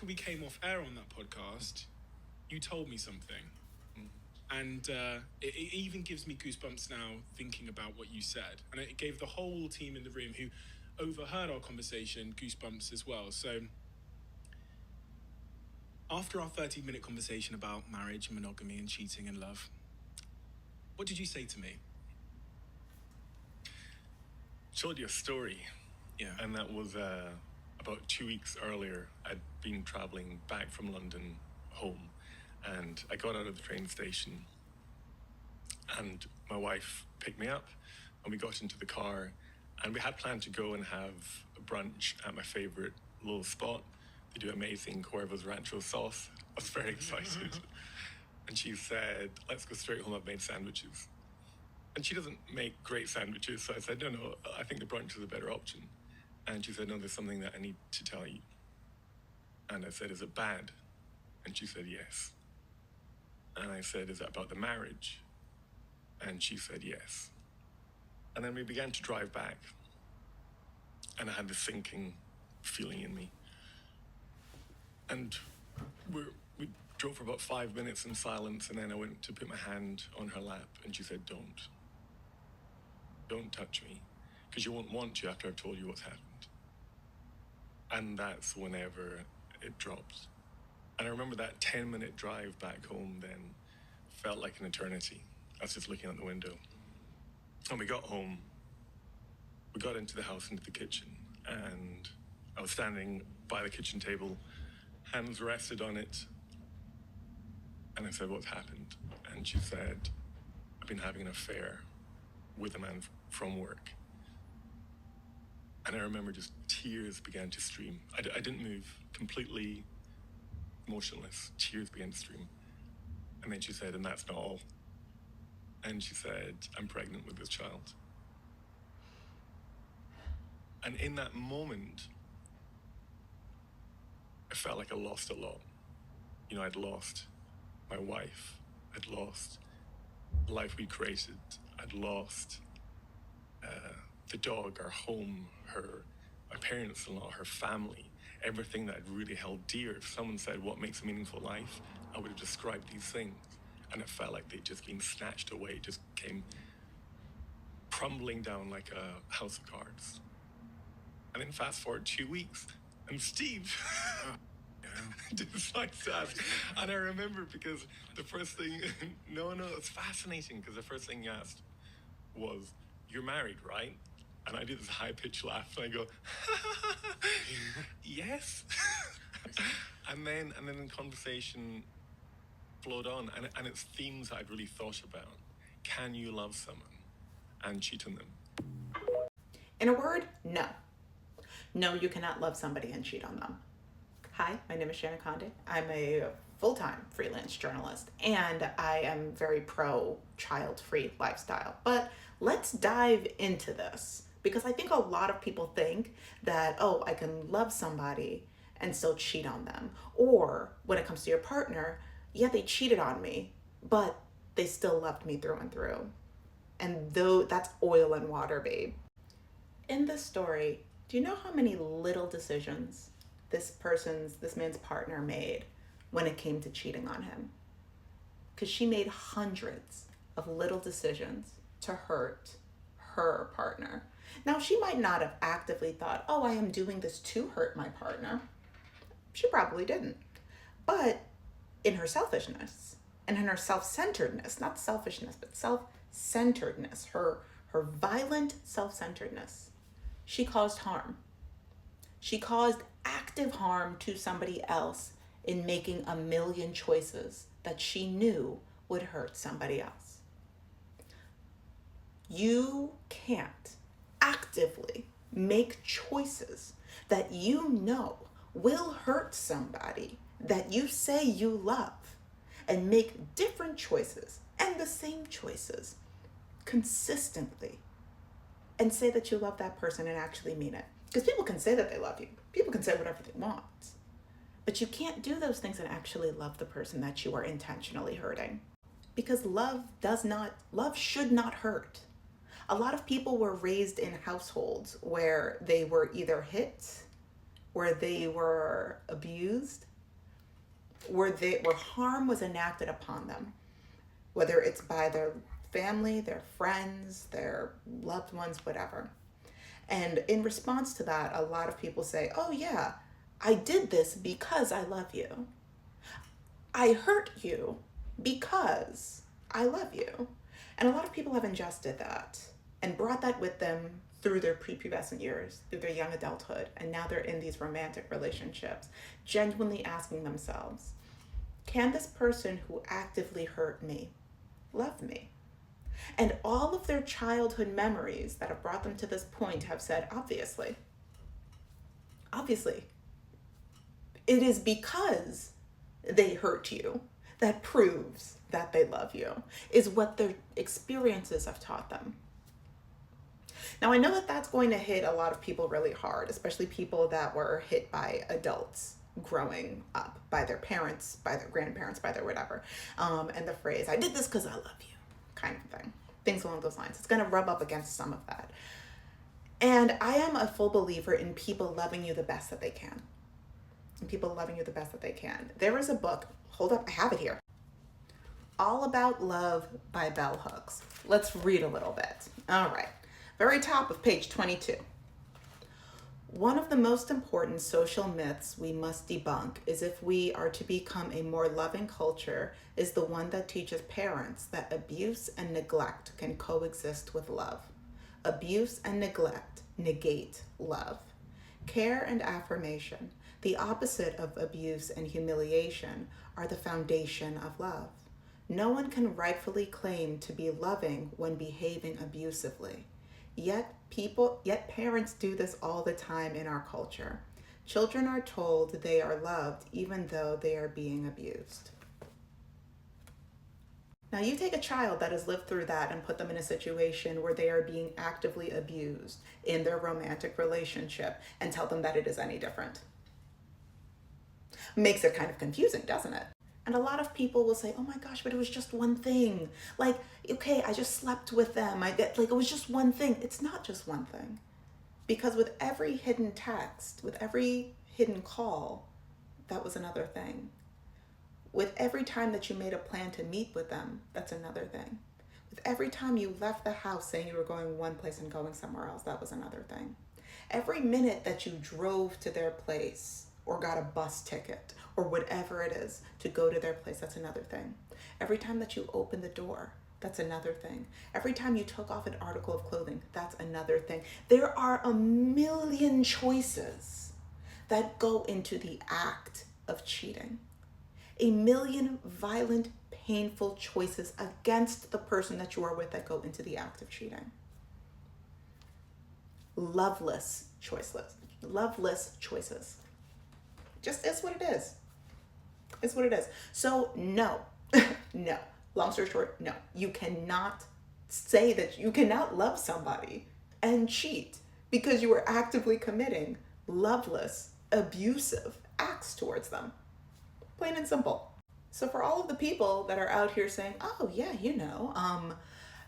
after we came off air on that podcast, you told me something. And it even gives me goosebumps now thinking about what you said. And it gave the whole team in the room who overheard our conversation goosebumps as well. So after our 30-minute conversation about marriage, monogamy, and cheating and love, what did you say to me? Told you a story. Yeah. And that was about 2 weeks earlier. I'd been traveling back from London home, and I got out of the train station, and my wife picked me up, and we got into the car, and we had planned to go and have a brunch at my favorite little spot. They do amazing Cuervo's Rancho sauce. I was very excited. And she said, let's go straight home, I've made sandwiches. And she doesn't make great sandwiches, so I said, no, I think the brunch is a better option. And she said, no, there's something that I need to tell you. And I said, is it bad? And she said, yes. And I said, is that about the marriage? And she said, yes. And then we began to drive back, and I had this sinking feeling in me. And we drove for about 5 minutes in silence, and then I went to put my hand on her lap, and she said, don't touch me, because you won't want to after I've told you what's happened. And that's whenever it dropped. And I remember that 10-minute drive back home then felt like an eternity. I was just looking out the window. And we got home, we got into the house, into the kitchen, and I was standing by the kitchen table, hands rested on it, and I said, what's happened? And she said, I've been having an affair with a man from work. And I remember just tears began to stream. I didn't move, completely motionless. Tears began to stream. And then she said, and that's not all. And she said, I'm pregnant with this child. And in that moment, I felt like I lost a lot. You know, I'd lost my wife. I'd lost the life we created. I'd lost the dog, our home, my parents-in-law, her family, everything that I'd really held dear. If someone said, what makes a meaningful life? I would have described these things. And it felt like they'd just been snatched away, just came crumbling down like a house of cards. And then fast forward 2 weeks, and Steve decides to ask. And I remember because the first thing, no, it's fascinating, because the first thing he asked was, you're married, right? And I did this high-pitched laugh, and I go, yes. and then the conversation flowed on, and it's themes I'd really thought about. Can you love someone and cheat on them? In a word, no. No, you cannot love somebody and cheat on them. Hi, my name is Shannon Conde. I'm a full-time freelance journalist, and I am very pro child-free lifestyle. But let's dive into this, because I think a lot of people think that, oh, I can love somebody and still cheat on them. Or when it comes to your partner, yeah, they cheated on me, but they still loved me through and through. And though that's oil and water, babe. In this story, do you know how many little decisions this man's partner made when it came to cheating on him? Because she made hundreds of little decisions to hurt her partner. Now, she might not have actively thought, oh, I am doing this to hurt my partner. She probably didn't. But in her selfishness and in her self-centeredness, not selfishness, but self-centeredness, her violent self-centeredness, she caused harm. She caused active harm to somebody else in making a million choices that she knew would hurt somebody else. You can't actively make choices that you know will hurt somebody that you say you love, and make different choices and the same choices consistently and say that you love that person and actually mean it. Because people can say that they love you. People can say whatever they want. But you can't do those things and actually love the person that you are intentionally hurting. Because love should not hurt. A lot of people were raised in households where they were either hit, where they were abused, where harm was enacted upon them, whether it's by their family, their friends, their loved ones, whatever. And in response to that, a lot of people say, oh yeah, I did this because I love you. I hurt you because I love you. And a lot of people have ingested that and brought that with them through their prepubescent years, through their young adulthood, and now they're in these romantic relationships, genuinely asking themselves, can this person who actively hurt me love me? And all of their childhood memories that have brought them to this point have said, obviously, it is because they hurt you that proves that they love you, is what their experiences have taught them. Now, I know that that's going to hit a lot of people really hard, especially people that were hit by adults growing up, by their parents, by their grandparents, by their whatever. And the phrase, I did this because I love you, kind of thing. Things along those lines. It's going to rub up against some of that. And I am a full believer in people loving you the best that they can. And people loving you the best that they can. There is a book, hold up, I have it here. All About Love by Bell Hooks. Let's read a little bit. All right. Very top of page 22. One of the most important social myths we must debunk is if we are to become a more loving culture is the one that teaches parents that abuse and neglect can coexist with love. Abuse and neglect negate love. Care and affirmation, the opposite of abuse and humiliation, are the foundation of love. No one can rightfully claim to be loving when behaving abusively. Yet parents do this all the time in our culture. Children are told they are loved even though they are being abused. Now you take a child that has lived through that and put them in a situation where they are being actively abused in their romantic relationship and tell them that it is any different. Makes it kind of confusing, doesn't it? And a lot of people will say, oh my gosh, but it was just one thing. Like, okay, I just slept with them. It was just one thing. It's not just one thing. Because with every hidden text, with every hidden call, that was another thing. With every time that you made a plan to meet with them, that's another thing. With every time you left the house saying you were going one place and going somewhere else, that was another thing. Every minute that you drove to their place or got a bus ticket or whatever it is to go to their place, that's another thing. Every time that you opened the door, that's another thing. Every time you took off an article of clothing, that's another thing. There are a million choices that go into the act of cheating. A million violent, painful choices against the person that you are with that go into the act of cheating. Loveless choices. Just is what it is. It's what it is. So no, no. Long story short, no. You cannot say that you cannot love somebody and cheat because you are actively committing loveless, abusive acts towards them. Plain and simple. So for all of the people that are out here saying, oh yeah,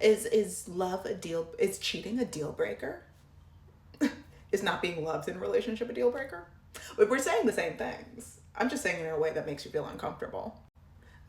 is cheating a deal breaker? Is not being loved in a relationship a deal breaker? But we're saying the same things. I'm just saying it in a way that makes you feel uncomfortable.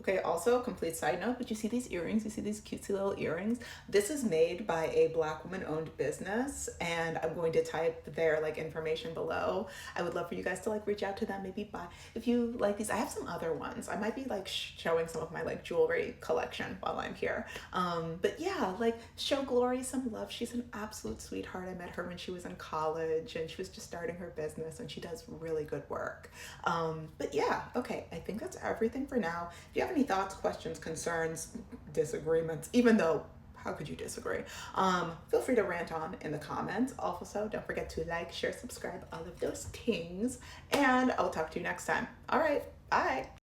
Okay, also, complete side note, but you see these earrings? You see these cutesy little earrings? This is made by a Black woman-owned business, and I'm going to type their information below. I would love for you guys to reach out to them, maybe buy, if you like these. I have some other ones. I might be showing some of my jewelry collection while I'm here. But yeah, show Glory some love. She's an absolute sweetheart. I met her when she was in college, and she was just starting her business, and she does really good work. But yeah, okay, I think that's everything for now. If you have any thoughts, questions, concerns, disagreements, even though, how could you disagree? Feel free to rant on in the comments. Also, don't forget to like, share, subscribe, all of those things, and I'll talk to you next time. All right, bye.